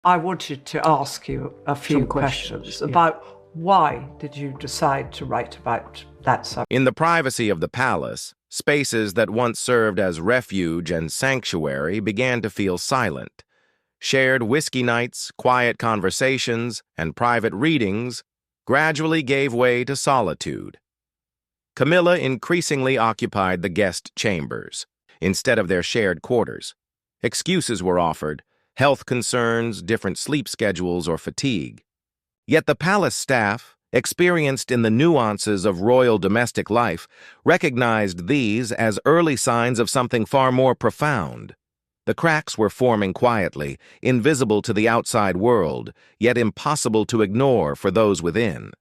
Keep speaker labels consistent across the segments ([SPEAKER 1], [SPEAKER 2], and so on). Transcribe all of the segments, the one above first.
[SPEAKER 1] I wanted to ask you a few
[SPEAKER 2] Some
[SPEAKER 1] questions
[SPEAKER 2] questions. Yeah.
[SPEAKER 1] about why did you decide to write about that subject?
[SPEAKER 3] In the privacy of the palace, spaces that once served as refuge and sanctuary began to feel silent. Shared whiskey nights, quiet conversations, and private readings gradually gave way to solitude. Camilla increasingly occupied the guest chambers, instead of their shared quarters. Excuses were offered, health concerns, different sleep schedules, or fatigue. Yet the palace staff, experienced in the nuances of royal domestic life, recognized these as early signs of something far more profound. The cracks were forming quietly, invisible to the outside world, yet impossible to ignore for those within.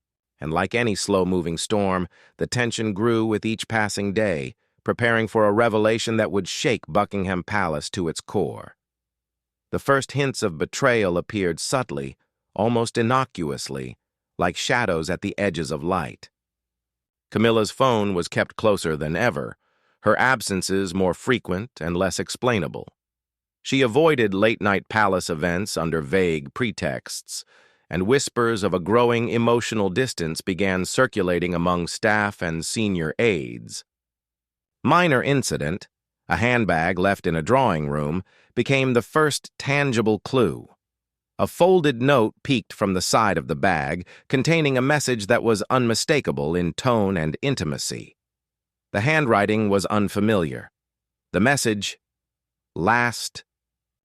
[SPEAKER 3] And like any slow-moving storm, the tension grew with each passing day, preparing for a revelation that would shake Buckingham Palace to its core. The first hints of betrayal appeared subtly, almost innocuously, like shadows at the edges of light. Camilla's phone was kept closer than ever, her absences more frequent and less explainable. She avoided late-night palace events under vague pretexts, and whispers of a growing emotional distance began circulating among staff and senior aides. Minor incident, a handbag left in a drawing room, became the first tangible clue. A folded note peeked from the side of the bag, containing a message that was unmistakable in tone and intimacy. The handwriting was unfamiliar. The message, "Last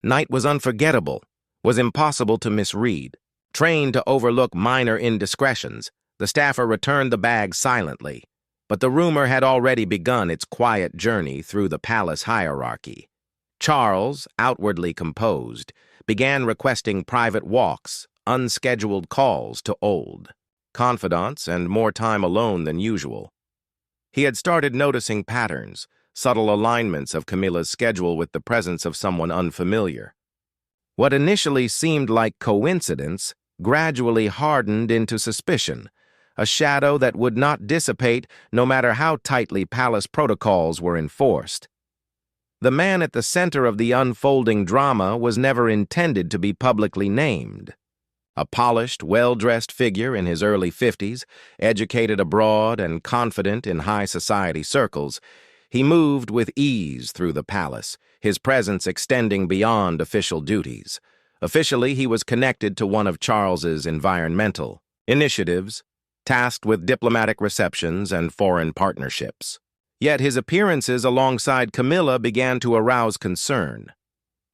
[SPEAKER 3] night was unforgettable," was impossible to misread. Trained to overlook minor indiscretions, the staffer returned the bag silently, but the rumor had already begun its quiet journey through the palace hierarchy. Charles, outwardly composed, began requesting private walks, unscheduled calls to old confidants, and more time alone than usual. He had started noticing patterns, subtle alignments of Camilla's schedule with the presence of someone unfamiliar. What initially seemed like coincidence gradually hardened into suspicion, a shadow that would not dissipate no matter how tightly palace protocols were enforced. The man at the center of the unfolding drama was never intended to be publicly named. A polished, well-dressed figure in his early 50s, educated abroad and confident in high society circles, he moved with ease through the palace, his presence extending beyond official duties. Officially, he was connected to one of Charles's environmental initiatives, tasked with diplomatic receptions and foreign partnerships. Yet his appearances alongside Camilla began to arouse concern.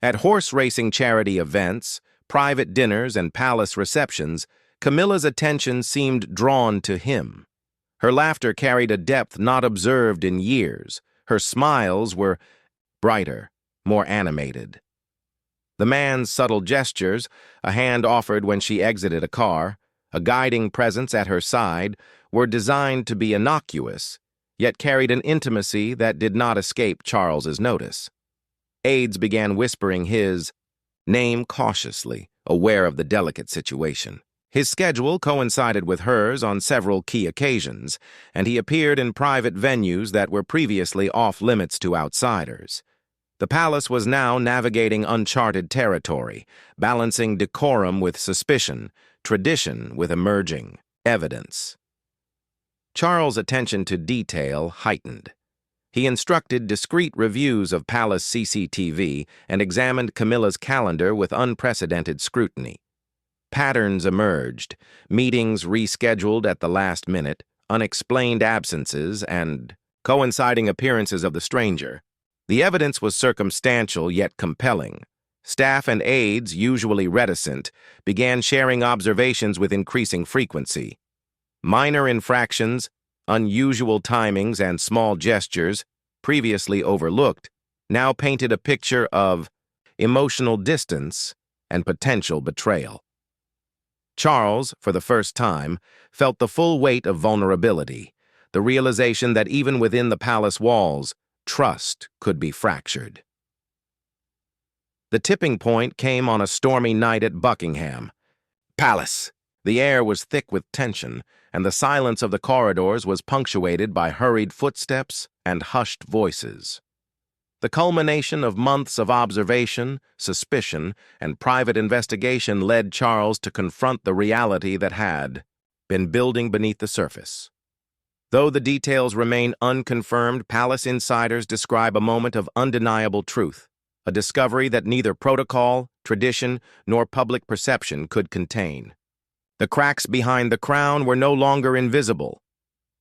[SPEAKER 3] At horse racing charity events, private dinners, and palace receptions, Camilla's attention seemed drawn to him. Her laughter carried a depth not observed in years. Her smiles were brighter, more animated. The man's subtle gestures, a hand offered when she exited a car, a guiding presence at her side, were designed to be innocuous, yet carried an intimacy that did not escape Charles's notice. Aides began whispering his name cautiously, aware of the delicate situation. His schedule coincided with hers on several key occasions, and he appeared in private venues that were previously off-limits to outsiders. The palace was now navigating uncharted territory, balancing decorum with suspicion, tradition with emerging evidence. Charles' attention to detail heightened. He instructed discreet reviews of palace CCTV and examined Camilla's calendar with unprecedented scrutiny. Patterns emerged, meetings rescheduled at the last minute, unexplained absences, and coinciding appearances of the stranger. The evidence was circumstantial yet compelling. Staff and aides, usually reticent, began sharing observations with increasing frequency. Minor infractions, unusual timings, and small gestures, previously overlooked, now painted a picture of emotional distance and potential betrayal. Charles, for the first time, felt the full weight of vulnerability, the realization that even within the palace walls, trust could be fractured. The tipping point came on a stormy night at Buckingham Palace. The air was thick with tension, and the silence of the corridors was punctuated by hurried footsteps and hushed voices. The culmination of months of observation, suspicion, and private investigation led Charles to confront the reality that had been building beneath the surface. Though the details remain unconfirmed, palace insiders describe a moment of undeniable truth, a discovery that neither protocol, tradition, nor public perception could contain. The cracks behind the crown were no longer invisible.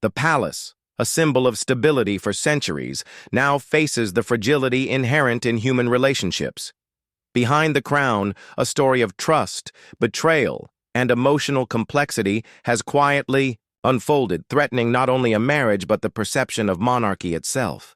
[SPEAKER 3] The palace, a symbol of stability for centuries, now faces the fragility inherent in human relationships. Behind the crown, a story of trust, betrayal, and emotional complexity has quietly unfolded, threatening not only a marriage but the perception of monarchy itself.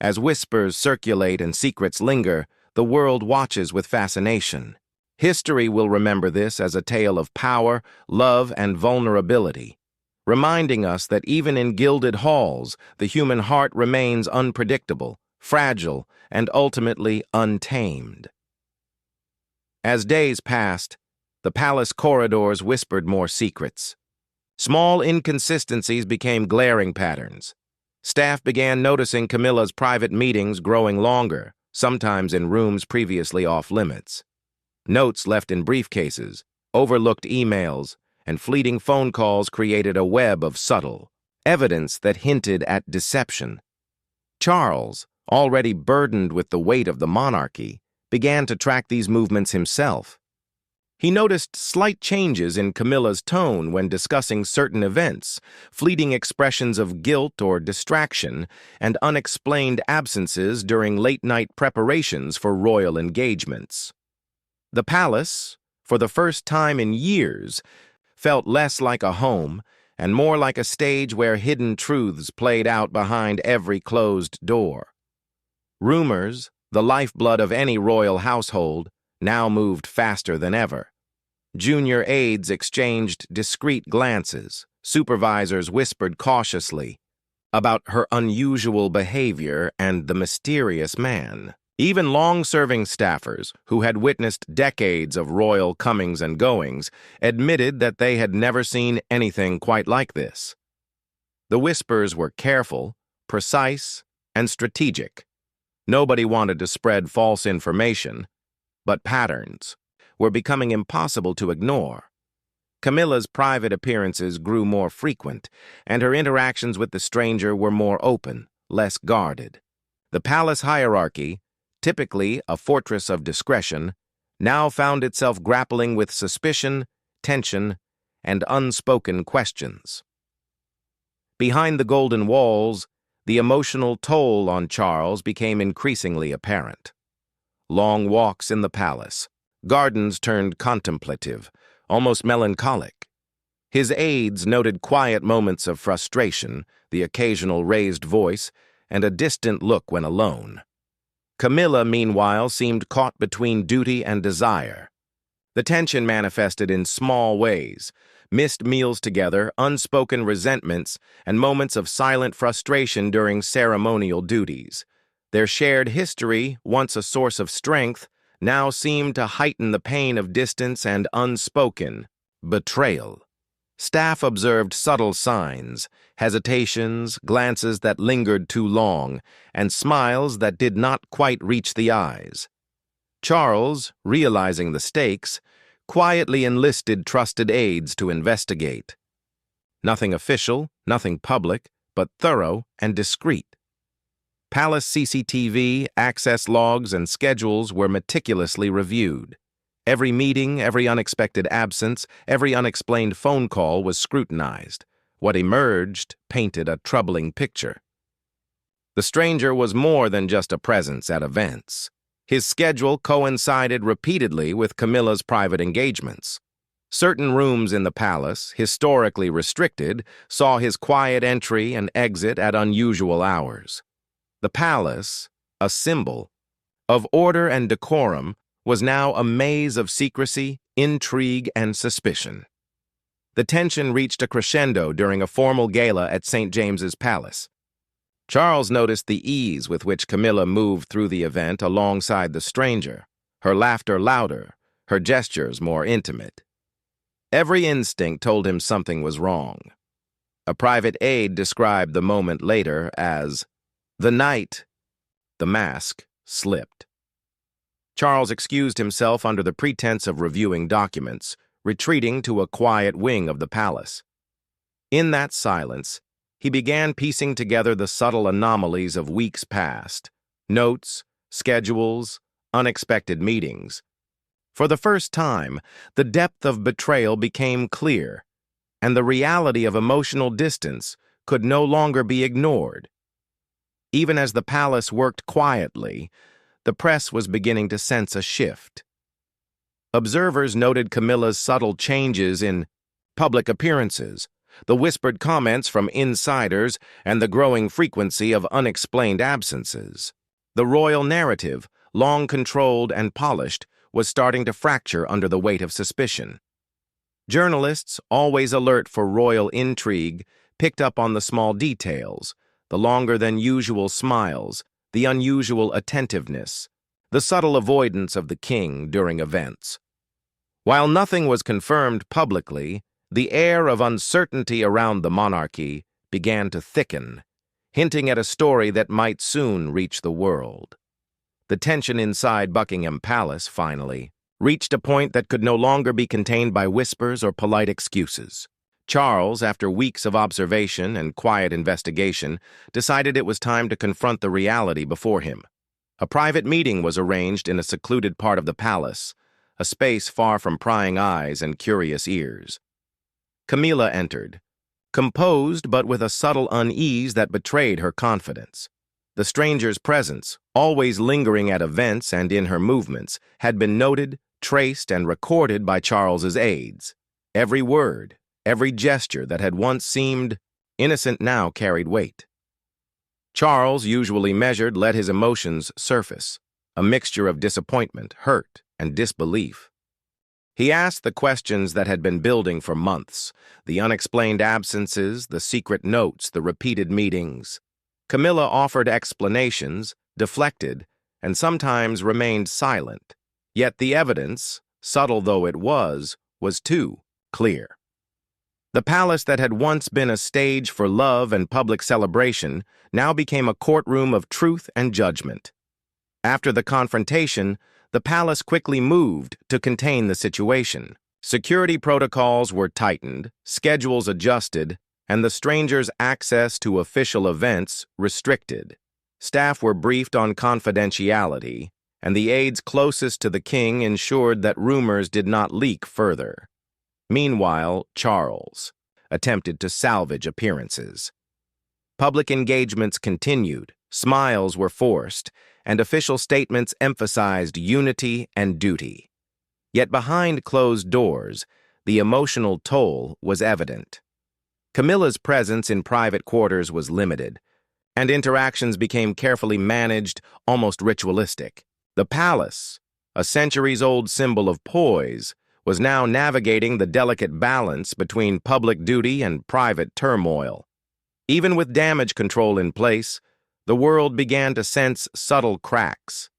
[SPEAKER 3] As whispers circulate and secrets linger, the world watches with fascination. History will remember this as a tale of power, love, and vulnerability, reminding us that even in gilded halls, the human heart remains unpredictable, fragile, and ultimately untamed. As days passed, the palace corridors whispered more secrets. Small inconsistencies became glaring patterns. Staff began noticing Camilla's private meetings growing longer, sometimes in rooms previously off-limits. Notes left in briefcases, overlooked emails, and fleeting phone calls created a web of subtle evidence that hinted at deception. Charles, already burdened with the weight of the monarchy, began to track these movements himself. He noticed slight changes in Camilla's tone when discussing certain events, fleeting expressions of guilt or distraction, and unexplained absences during late-night preparations for royal engagements. The palace, for the first time in years, felt less like a home and more like a stage where hidden truths played out behind every closed door. Rumors, the lifeblood of any royal household, now moved faster than ever. Junior aides exchanged discreet glances. Supervisors whispered cautiously about her unusual behavior and the mysterious man. Even long-serving staffers, who had witnessed decades of royal comings and goings, admitted that they had never seen anything quite like this. The whispers were careful, precise, and strategic. Nobody wanted to spread false information, but patterns were becoming impossible to ignore. Camilla's private appearances grew more frequent, and her interactions with the stranger were more open, less guarded. The palace hierarchy, typically a fortress of discretion, now found itself grappling with suspicion, tension, and unspoken questions. Behind the golden walls, the emotional toll on Charles became increasingly apparent. Long walks in the palace, gardens turned contemplative, almost melancholic. His aides noted quiet moments of frustration, the occasional raised voice, and a distant look when alone. Camilla, meanwhile, seemed caught between duty and desire. The tension manifested in small ways: missed meals together, unspoken resentments, and moments of silent frustration during ceremonial duties. Their shared history, once a source of strength, now seemed to heighten the pain of distance and unspoken betrayal. Staff observed subtle signs, hesitations, glances that lingered too long, and smiles that did not quite reach the eyes. Charles, realizing the stakes, quietly enlisted trusted aides to investigate. Nothing official, nothing public, but thorough and discreet. Palace CCTV, access logs, and schedules were meticulously reviewed. Every meeting, every unexpected absence, every unexplained phone call was scrutinized. What emerged painted a troubling picture. The stranger was more than just a presence at events. His schedule coincided repeatedly with Camilla's private engagements. Certain rooms in the palace, historically restricted, saw his quiet entry and exit at unusual hours. The palace, a symbol of order and decorum, was now a maze of secrecy, intrigue, and suspicion. The tension reached a crescendo during a formal gala at St. James's Palace. Charles noticed the ease with which Camilla moved through the event alongside the stranger, her laughter louder, her gestures more intimate. Every instinct told him something was wrong. A private aide described the moment later as the night The mask slipped. Charles excused himself under the pretense of reviewing documents, retreating to a quiet wing of the palace. In that silence, he began piecing together the subtle anomalies of weeks past: notes, schedules, unexpected meetings. For the first time, the depth of betrayal became clear, and the reality of emotional distance could no longer be ignored. Even as the palace worked quietly, the press was beginning to sense a shift. Observers noted Camilla's subtle changes in public appearances, the whispered comments from insiders, and the growing frequency of unexplained absences. The royal narrative, long controlled and polished, was starting to fracture under the weight of suspicion. Journalists, always alert for royal intrigue, picked up on the small details: the longer-than-usual smiles, the unusual attentiveness, the subtle avoidance of the king during events. While nothing was confirmed publicly, the air of uncertainty around the monarchy began to thicken, hinting at a story that might soon reach the world. The tension inside Buckingham Palace, finally, reached a point that could no longer be contained by whispers or polite excuses. Charles, after weeks of observation and quiet investigation, decided it was time to confront the reality before him. A private meeting was arranged in a secluded part of the palace, a space far from prying eyes and curious ears. Camilla entered, composed but with a subtle unease that betrayed her confidence. The stranger's presence, always lingering at events and in her movements, had been noted, traced, and recorded by Charles's aides. Every word, every gesture that had once seemed innocent now carried weight. Charles, usually measured, let his emotions surface, a mixture of disappointment, hurt, and disbelief. He asked the questions that had been building for months: the unexplained absences, the secret notes, the repeated meetings. Camilla offered explanations, deflected, and sometimes remained silent. Yet the evidence, subtle though it was too clear. The palace that had once been a stage for love and public celebration now became a courtroom of truth and judgment. After the confrontation, the palace quickly moved to contain the situation. Security protocols were tightened, schedules adjusted, and the stranger's access to official events restricted. Staff were briefed on confidentiality, and the aides closest to the king ensured that rumors did not leak further. Meanwhile, Charles attempted to salvage appearances. Public engagements continued, smiles were forced, and official statements emphasized unity and duty. Yet behind closed doors, the emotional toll was evident. Camilla's presence in private quarters was limited, and interactions became carefully managed, almost ritualistic. The palace, a centuries-old symbol of poise, was now navigating the delicate balance between public duty and private turmoil. Even with damage control in place, the world began to sense subtle cracks.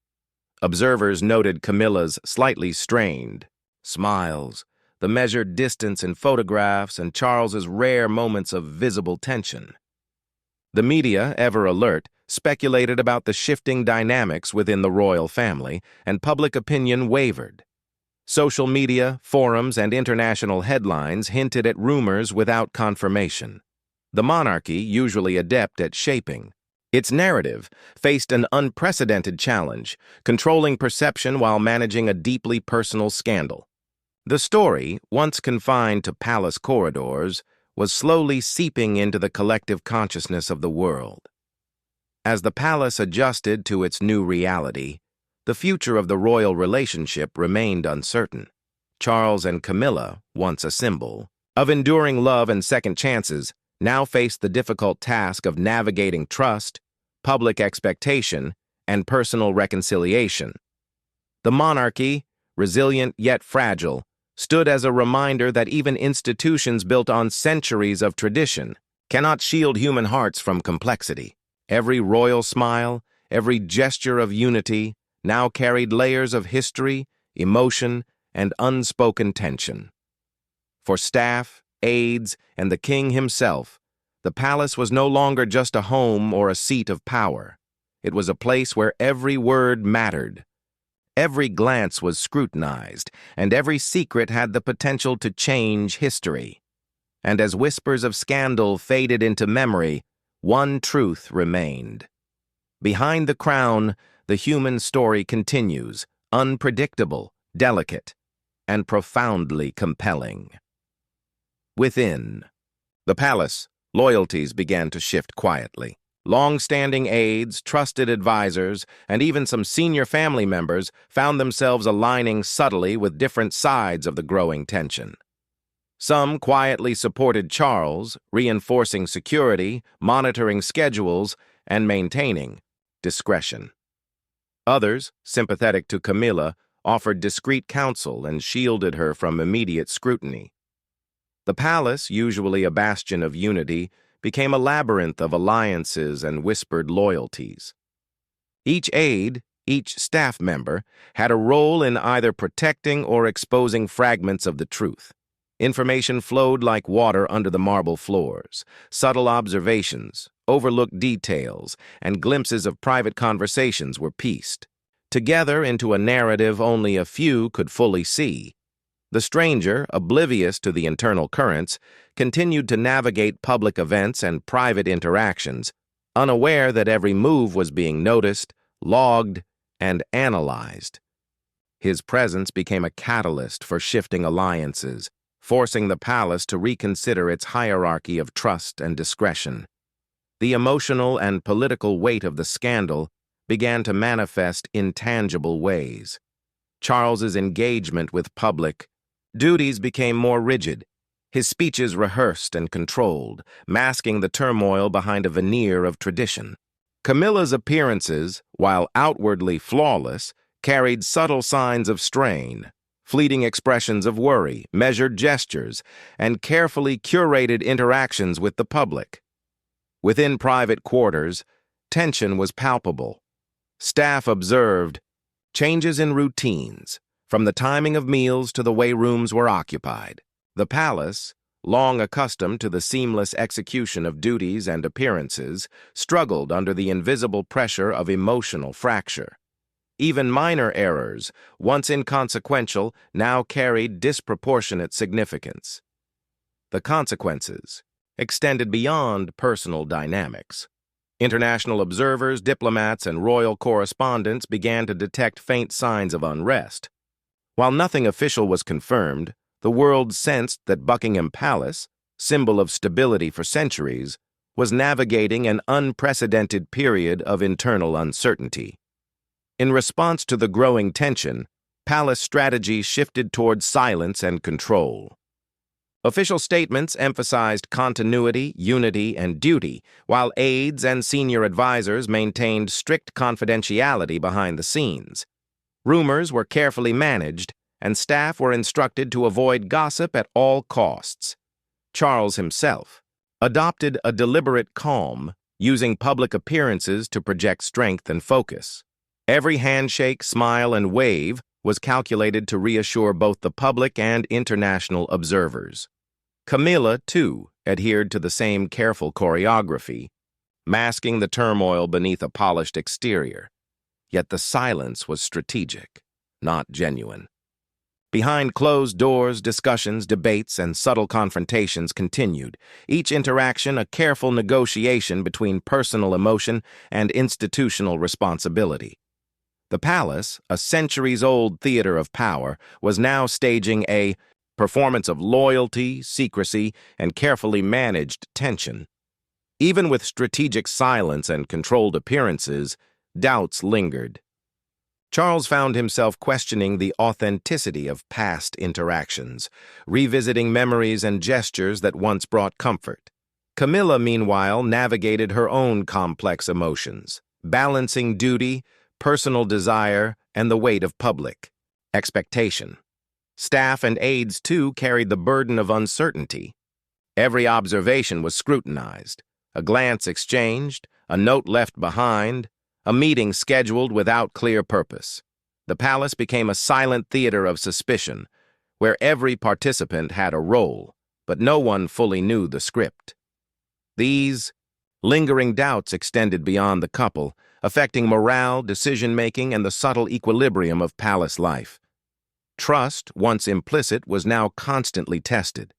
[SPEAKER 3] Observers noted Camilla's slightly strained smiles, the measured distance in photographs, and Charles's rare moments of visible tension. The media, ever alert, speculated about the shifting dynamics within the royal family, and public opinion wavered. Social media, forums, and international headlines hinted at rumors without confirmation. The monarchy, usually adept at shaping its narrative, faced an unprecedented challenge, controlling perception while managing a deeply personal scandal. The story, once confined to palace corridors, was slowly seeping into the collective consciousness of the world. As the palace adjusted to its new reality, the future of the royal relationship remained uncertain. Charles and Camilla, once a symbol of enduring love and second chances, now faced the difficult task of navigating trust, public expectation, and personal reconciliation. The monarchy, resilient yet fragile, stood as a reminder that even institutions built on centuries of tradition cannot shield human hearts from complexity. Every royal smile, every gesture of unity, now carried layers of history, emotion, and unspoken tension. For staff, aides, and the king himself, the palace was no longer just a home or a seat of power. It was a place where every word mattered. Every glance was scrutinized, and every secret had the potential to change history. And as whispers of scandal faded into memory, one truth remained. Behind the crown, the human story continues, unpredictable, delicate, and profoundly compelling. Within the palace, loyalties began to shift quietly. Long-standing aides, trusted advisors, and even some senior family members found themselves aligning subtly with different sides of the growing tension. Some quietly supported Charles, reinforcing security, monitoring schedules, and maintaining discretion. Others, sympathetic to Camilla, offered discreet counsel and shielded her from immediate scrutiny. The palace, usually a bastion of unity, became a labyrinth of alliances and whispered loyalties. Each aide, each staff member, had a role in either protecting or exposing fragments of the truth. Information flowed like water under the marble floors. Subtle observations, overlooked details, and glimpses of private conversations were pieced together into a narrative only a few could fully see. The stranger, oblivious to the internal currents, continued to navigate public events and private interactions, unaware that every move was being noticed, logged, and analyzed. His presence became a catalyst for shifting alliances, forcing the palace to reconsider its hierarchy of trust and discretion. The emotional and political weight of the scandal began to manifest in tangible ways. Charles's engagement with public duties became more rigid, his speeches rehearsed and controlled, masking the turmoil behind a veneer of tradition. Camilla's appearances, while outwardly flawless, carried subtle signs of strain, fleeting expressions of worry, measured gestures, and carefully curated interactions with the public. Within private quarters, tension was palpable. Staff observed changes in routines, from the timing of meals to the way rooms were occupied. The palace, long accustomed to the seamless execution of duties and appearances, struggled under the invisible pressure of emotional fracture. Even minor errors, once inconsequential, now carried disproportionate significance. The consequences extended beyond personal dynamics. International observers, diplomats, and royal correspondents began to detect faint signs of unrest. While nothing official was confirmed, the world sensed that Buckingham Palace, symbol of stability for centuries, was navigating an unprecedented period of internal uncertainty. In response to the growing tension, palace strategy shifted toward silence and control. Official statements emphasized continuity, unity, and duty, while aides and senior advisors maintained strict confidentiality behind the scenes. Rumors were carefully managed, and staff were instructed to avoid gossip at all costs. Charles himself adopted a deliberate calm, using public appearances to project strength and focus. Every handshake, smile, and wave was calculated to reassure both the public and international observers. Camilla, too, adhered to the same careful choreography, masking the turmoil beneath a polished exterior. Yet the silence was strategic, not genuine. Behind closed doors, discussions, debates, and subtle confrontations continued, each interaction a careful negotiation between personal emotion and institutional responsibility. The palace, a centuries-old theater of power, was now staging a performance of loyalty, secrecy, and carefully managed tension. Even with strategic silence and controlled appearances, doubts lingered. Charles found himself questioning the authenticity of past interactions, revisiting memories and gestures that once brought comfort. Camilla, meanwhile, navigated her own complex emotions, balancing duty, personal desire, and the weight of public expectation. Staff and aides, too, carried the burden of uncertainty. Every observation was scrutinized, a glance exchanged, a note left behind, a meeting scheduled without clear purpose. The palace became a silent theater of suspicion, where every participant had a role, but no one fully knew the script. These lingering doubts extended beyond the couple, affecting morale, decision-making, and the subtle equilibrium of palace life. Trust, once implicit, was now constantly tested.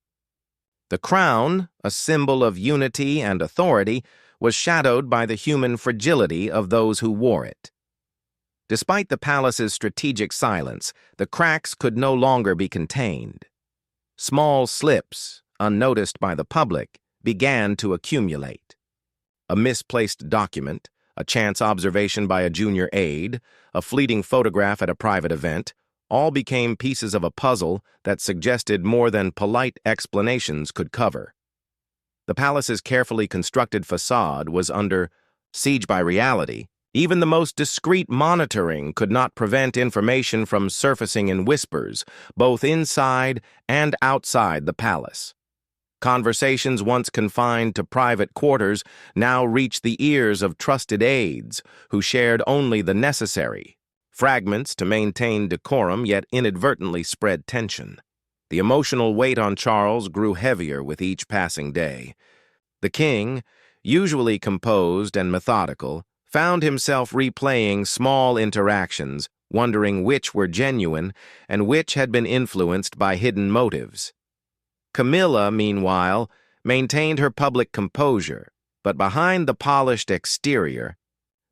[SPEAKER 3] The crown, a symbol of unity and authority, was shadowed by the human fragility of those who wore it. Despite the palace's strategic silence, the cracks could no longer be contained. Small slips, unnoticed by the public, began to accumulate. A misplaced document, a chance observation by a junior aide, a fleeting photograph at a private event, all became pieces of a puzzle that suggested more than polite explanations could cover. The palace's carefully constructed facade was under siege by reality. Even the most discreet monitoring could not prevent information from surfacing in whispers, both inside and outside the palace. Conversations once confined to private quarters now reached the ears of trusted aides who shared only the necessary. Fragments to maintain decorum yet inadvertently spread tension. The emotional weight on Charles grew heavier with each passing day. The king, usually composed and methodical, found himself replaying small interactions, wondering which were genuine and which had been influenced by hidden motives. Camilla, meanwhile, maintained her public composure, but behind the polished exterior,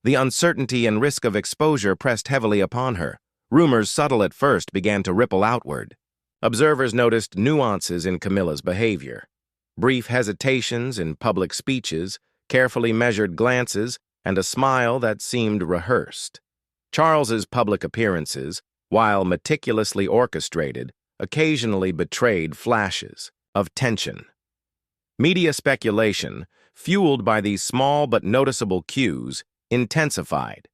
[SPEAKER 3] the uncertainty and risk of exposure pressed heavily upon her. Rumors, subtle at first, began to ripple outward. Observers noticed nuances in Camilla's behavior. Brief hesitations in public speeches, carefully measured glances, and a smile that seemed rehearsed. Charles's public appearances, while meticulously orchestrated, occasionally betrayed flashes of tension. Media speculation, fueled by these small but noticeable cues, intensified.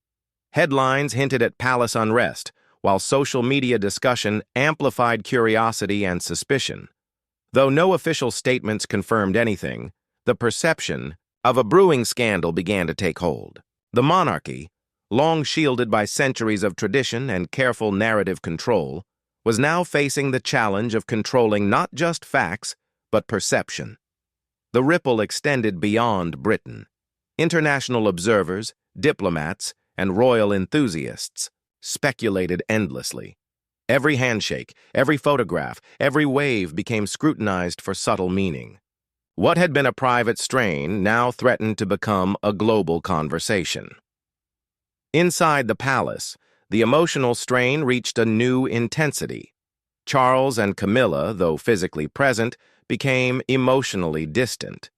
[SPEAKER 3] Headlines hinted at palace unrest, while social media discussion amplified curiosity and suspicion. Though no official statements confirmed anything, the perception of a brewing scandal began to take hold. The monarchy, long shielded by centuries of tradition and careful narrative control, was now facing the challenge of controlling not just facts, but perception. The ripple extended beyond Britain. International observers, diplomats, and royal enthusiasts speculated endlessly. Every handshake, every photograph, every wave became scrutinized for subtle meaning. What had been a private strain now threatened to become a global conversation. Inside the palace, the emotional strain reached a new intensity. Charles and Camilla, though physically present, became emotionally distant.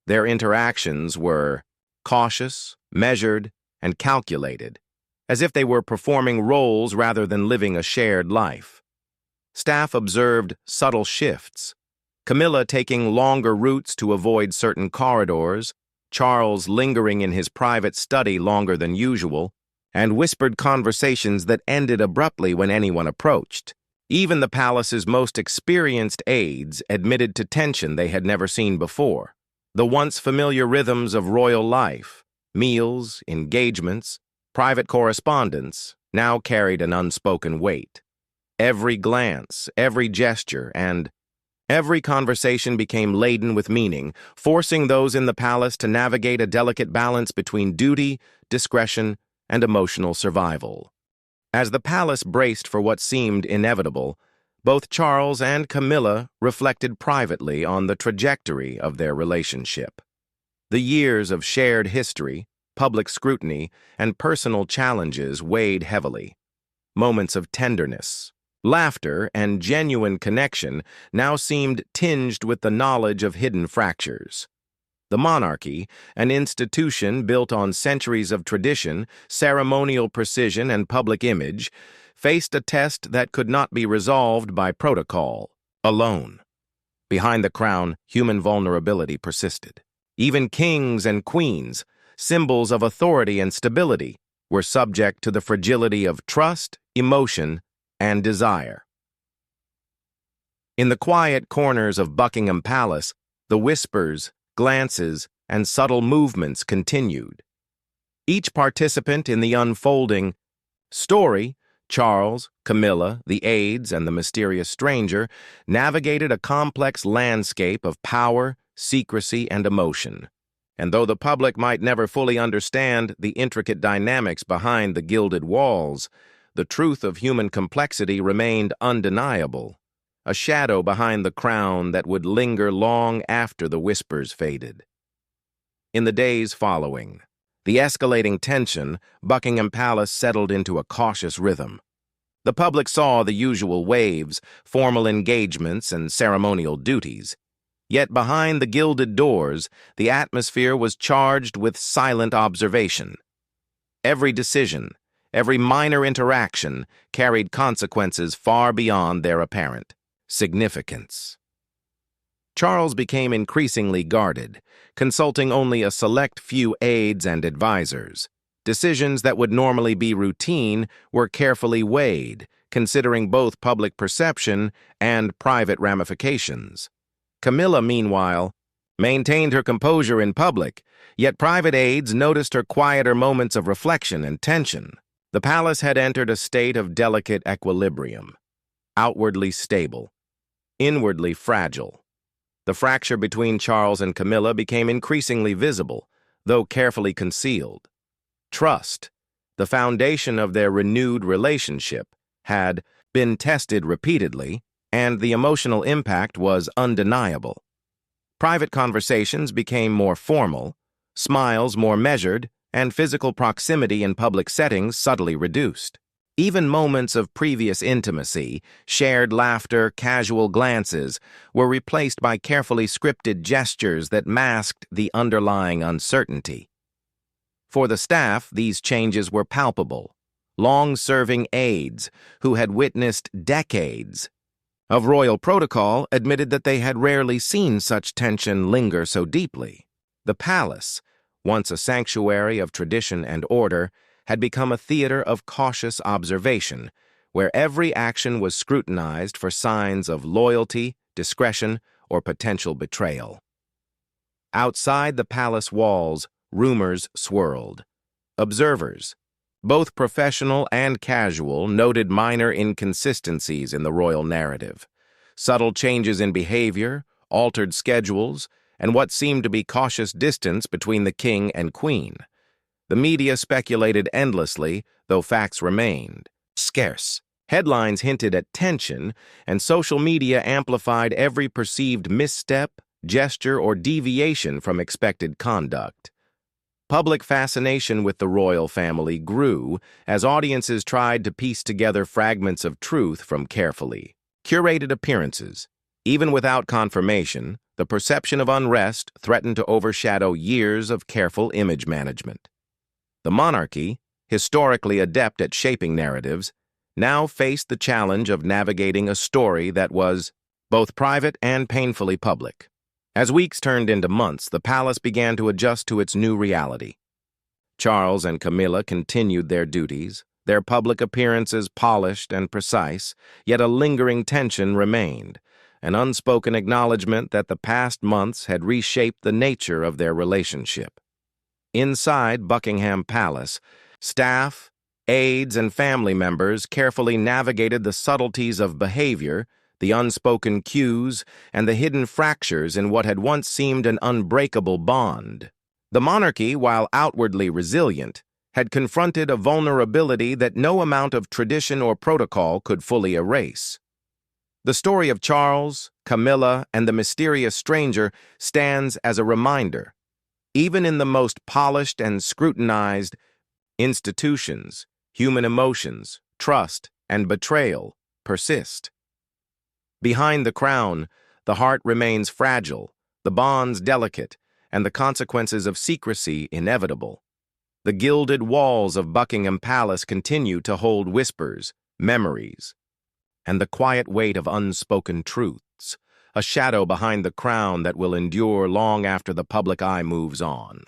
[SPEAKER 3] Their interactions were cautious, measured, and calculated, as if they were performing roles rather than living a shared life. Staff observed subtle shifts. Camilla taking longer routes to avoid certain corridors, Charles lingering in his private study longer than usual, and whispered conversations that ended abruptly when anyone approached. Even the palace's most experienced aides admitted to tension they had never seen before. The once familiar rhythms of royal life, meals, engagements, private correspondence, now carried an unspoken weight. Every glance, every gesture, and every conversation became laden with meaning, forcing those in the palace to navigate a delicate balance between duty, discretion, and emotional survival. As the palace braced for what seemed inevitable, both Charles and Camilla reflected privately on the trajectory of their relationship. The years of shared history, public scrutiny, and personal challenges weighed heavily. Moments of tenderness, laughter, and genuine connection now seemed tinged with the knowledge of hidden fractures. The monarchy, an institution built on centuries of tradition, ceremonial precision, and public image, faced a test that could not be resolved by protocol alone. Behind the crown, human vulnerability persisted. Even kings and queens, symbols of authority and stability, were subject to the fragility of trust, emotion, and desire. In the quiet corners of Buckingham Palace, the whispers, glances, and subtle movements continued. Each participant in the unfolding story, Charles, Camilla, the aides, and the mysterious stranger, navigated a complex landscape of power, secrecy, and emotion. and though the public might never fully understand the intricate dynamics behind the gilded walls, the truth of human complexity remained undeniable, a shadow behind the crown that would linger long after the whispers faded. In the days following, the escalating tension, Buckingham Palace settled into a cautious rhythm. The public saw the usual waves, formal engagements, and ceremonial duties. Yet behind the gilded doors, the atmosphere was charged with silent observation. Every decision, every minor interaction carried consequences far beyond their apparent significance. Charles became increasingly guarded, consulting only a select few aides and advisors. Decisions that would normally be routine were carefully weighed, considering both public perception and private ramifications. Camilla, meanwhile, maintained her composure in public, yet private aides noticed her quieter moments of reflection and tension. The palace had entered a state of delicate equilibrium, outwardly stable, inwardly fragile. The fracture between Charles and Camilla became increasingly visible, though carefully concealed. Trust, the foundation of their renewed relationship, had been tested repeatedly, and the emotional impact was undeniable. Private conversations became more formal, smiles more measured, and physical proximity in public settings subtly reduced. Even moments of previous intimacy, shared laughter, casual glances, were replaced by carefully scripted gestures that masked the underlying uncertainty. For the staff, these changes were palpable. Long-serving aides, who had witnessed decades of royal protocol, admitted that they had rarely seen such tension linger so deeply. The palace, once a sanctuary of tradition and order, had become a theater of cautious observation, where every action was scrutinized for signs of loyalty, discretion, or potential betrayal. Outside the palace walls, rumors swirled. Observers, both professional and casual, noted minor inconsistencies in the royal narrative. Subtle changes in behavior, altered schedules, and what seemed to be cautious distance between the king and queen. The media speculated endlessly, though facts remained scarce. Headlines hinted at tension, and social media amplified every perceived misstep, gesture, or deviation from expected conduct. Public fascination with the royal family grew as audiences tried to piece together fragments of truth from carefully curated appearances. Even without confirmation, the perception of unrest threatened to overshadow years of careful image management. The monarchy, historically adept at shaping narratives, now faced the challenge of navigating a story that was both private and painfully public. As weeks turned into months, the palace began to adjust to its new reality. Charles and Camilla continued their duties, their public appearances polished and precise, yet a lingering tension remained, an unspoken acknowledgement that the past months had reshaped the nature of their relationship. Inside Buckingham Palace, staff, aides, and family members carefully navigated the subtleties of behavior, the unspoken cues, and the hidden fractures in what had once seemed an unbreakable bond. The monarchy, while outwardly resilient, had confronted a vulnerability that no amount of tradition or protocol could fully erase. The story of Charles, Camilla, and the mysterious stranger stands as a reminder. Even in the most polished and scrutinized institutions, human emotions, trust, and betrayal persist. Behind the crown, the heart remains fragile, the bonds delicate, and the consequences of secrecy inevitable. The gilded walls of Buckingham Palace continue to hold whispers, memories, and the quiet weight of unspoken truths, a shadow behind the crown that will endure long after the public eye moves on.